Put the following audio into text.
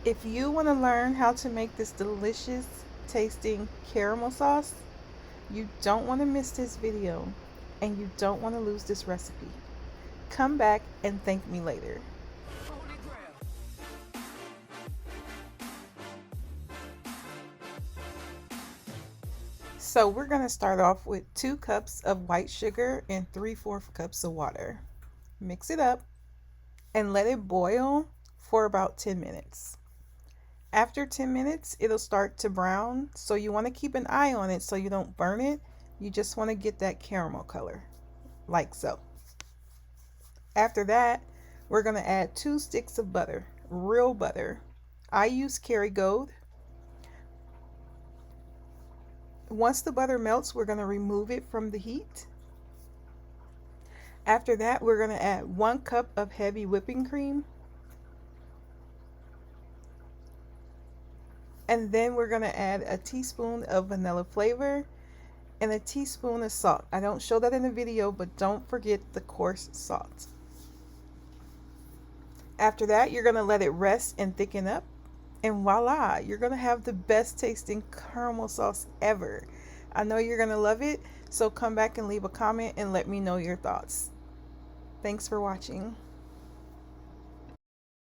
If you want to learn how to make this delicious tasting caramel sauce, you don't want to miss this video and you don't want to lose this recipe. Come back and thank me later. So we're going to start off with 2 cups of white sugar and 3/4 cups of water. Mix it up and let it boil for about 10 minutes. After 10 minutes, it'll start to brown, so you want to keep an eye on it so you don't burn it. You just want to get that caramel color, like so. After that, we're going to add 2 sticks of butter, real butter. I use Kerrygold. Once the butter melts, we're going to remove it from the heat. After that, we're going to add 1 cup of heavy whipping cream. And then we're going to add a teaspoon of vanilla flavor and a teaspoon of salt. I don't show that in the video, but don't forget the coarse salt. After that, you're going to let it rest and thicken up. And voila, you're going to have the best tasting caramel sauce ever. I know you're going to love it, so come back and leave a comment and let me know your thoughts. Thanks for watching.